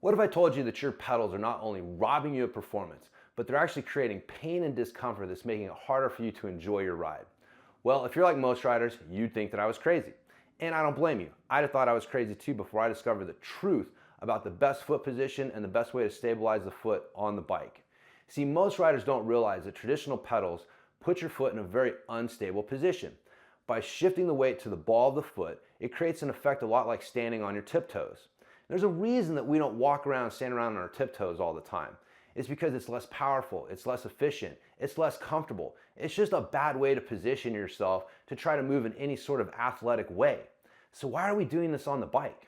What if I told you that your pedals are not only robbing you of performance, but they're actually creating pain and discomfort that's making it harder for you to enjoy your ride? Well, if you're like most riders, you'd think that I was crazy. And I don't blame you. I'd have thought I was crazy too before I discovered the truth about the best foot position and the best way to stabilize the foot on the bike. See, most riders don't realize that traditional pedals put your foot in a very unstable position. By shifting the weight to the ball of the foot, it creates an effect a lot like standing on your tiptoes. There's a reason that we don't walk around, stand around on our tiptoes all the time. It's because it's less powerful, it's less efficient, it's less comfortable. It's just a bad way to position yourself to try to move in any sort of athletic way. So why are we doing this on the bike?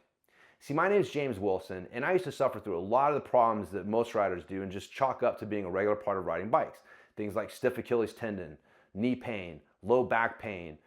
See, my name is James Wilson, and I used to suffer through a lot of the problems that most riders do and just chalk up to being a regular part of riding bikes. Things like stiff Achilles tendon, knee pain, low back pain,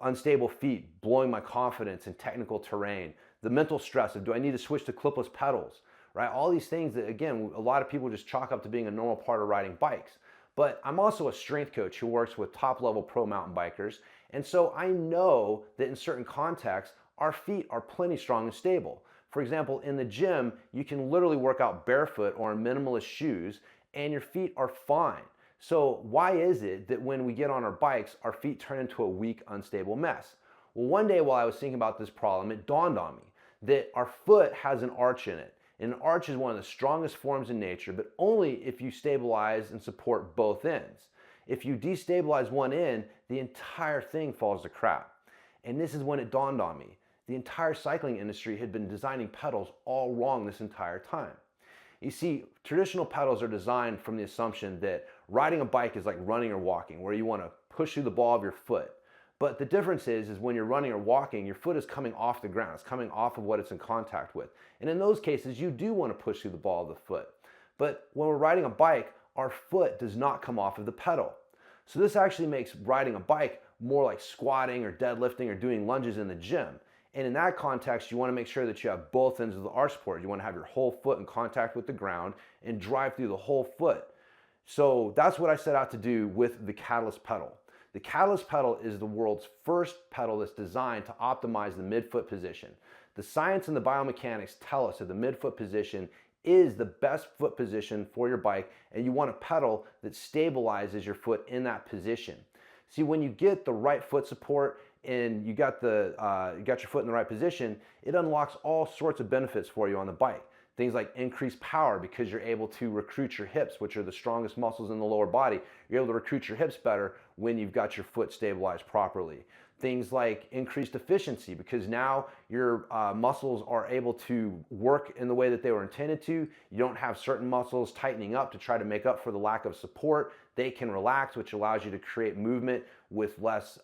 unstable feet, blowing my confidence in technical terrain, the mental stress of do I need to switch to clipless pedals, right? All these things that, again, a lot of people just chalk up to being a normal part of riding bikes. But I'm also a strength coach who works with top-level pro mountain bikers, and so I know that in certain contexts, our feet are plenty strong and stable. For example, in the gym, you can literally work out barefoot or in minimalist shoes, and your feet are fine. So why is it that when we get on our bikes, our feet turn into a weak, unstable mess? Well, one day while I was thinking about this problem, it dawned on me that our foot has an arch in it. And an arch is one of the strongest forms in nature, but only if you stabilize and support both ends. If you destabilize one end, the entire thing falls to crap. And this is when it dawned on me. The entire cycling industry had been designing pedals all wrong this entire time. You see, traditional pedals are designed from the assumption that riding a bike is like running or walking, where you want to push through the ball of your foot. But the difference is when you're running or walking, your foot is coming off the ground. It's coming off of what it's in contact with. And in those cases, you do want to push through the ball of the foot. But when we're riding a bike, our foot does not come off of the pedal. So this actually makes riding a bike more like squatting or deadlifting or doing lunges in the gym. And in that context, you want to make sure that you have both ends of the arch support. You want to have your whole foot in contact with the ground and drive through the whole foot. So that's what I set out to do with the Cyclist pedal. The Cyclist pedal is the world's first pedal that's designed to optimize the midfoot position. The science and the biomechanics tell us that the midfoot position is the best foot position for your bike, and you want a pedal that stabilizes your foot in that position. See, when you get the right foot support and you got your foot in the right position, it unlocks all sorts of benefits for you on the bike. Things like increased power because you're able to recruit your hips, which are the strongest muscles in the lower body. You're able to recruit your hips better when you've got your foot stabilized properly. Things like increased efficiency because now your muscles are able to work in the way that they were intended to. You don't have certain muscles tightening up to try to make up for the lack of support. They can relax, which allows you to create movement with less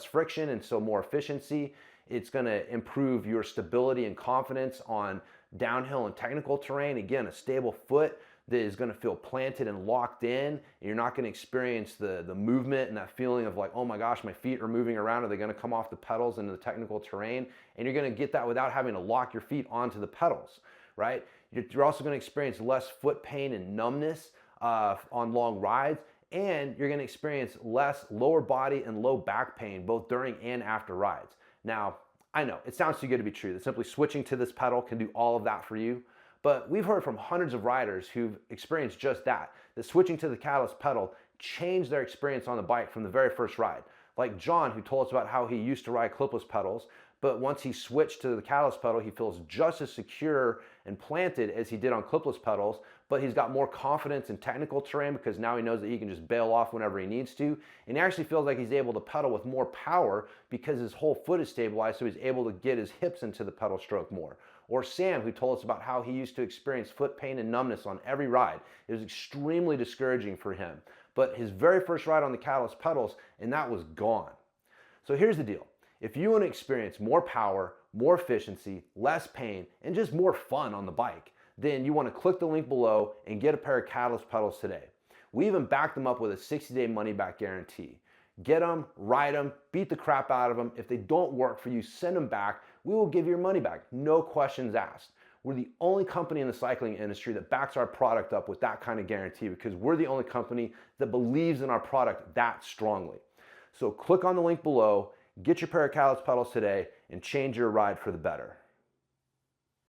friction and so more efficiency. It's going to improve your stability and confidence on downhill and technical terrain. Again, a stable foot that is going to feel planted and locked in. And you're not going to experience the movement and that feeling of like, oh my gosh, my feet are moving around. Are they going to come off the pedals into the technical terrain? And you're going to get that without having to lock your feet onto the pedals, right? You're also going to experience less foot pain and numbness on long rides. And you're going to experience less lower body and low back pain both during and after rides. Now, I know, it sounds too good to be true that simply switching to this pedal can do all of that for you, but we've heard from hundreds of riders who've experienced just that switching to the Cyclist pedal changed their experience on the bike from the very first ride. Like John, who told us about how he used to ride clipless pedals, but once he switched to the Cyclist pedal, he feels just as secure and planted as he did on clipless pedals, but he's got more confidence in technical terrain because now he knows that he can just bail off whenever he needs to. And he actually feels like he's able to pedal with more power because his whole foot is stabilized, so he's able to get his hips into the pedal stroke more. Or Sam, who told us about how he used to experience foot pain and numbness on every ride. It was extremely discouraging for him. But his very first ride on the Cyclist pedals, and that was gone. So here's the deal. If you want to experience more power, more efficiency, less pain, and just more fun on the bike, then you want to click the link below and get a pair of Cyclist pedals today. We even back them up with a 60-day money-back guarantee. Get them, ride them, beat the crap out of them. If they don't work for you, send them back. We will give you your money back. No questions asked. We're the only company in the cycling industry that backs our product up with that kind of guarantee because we're the only company that believes in our product that strongly. So click on the link below, get your pair of Cyclist pedals today, and change your ride for the better.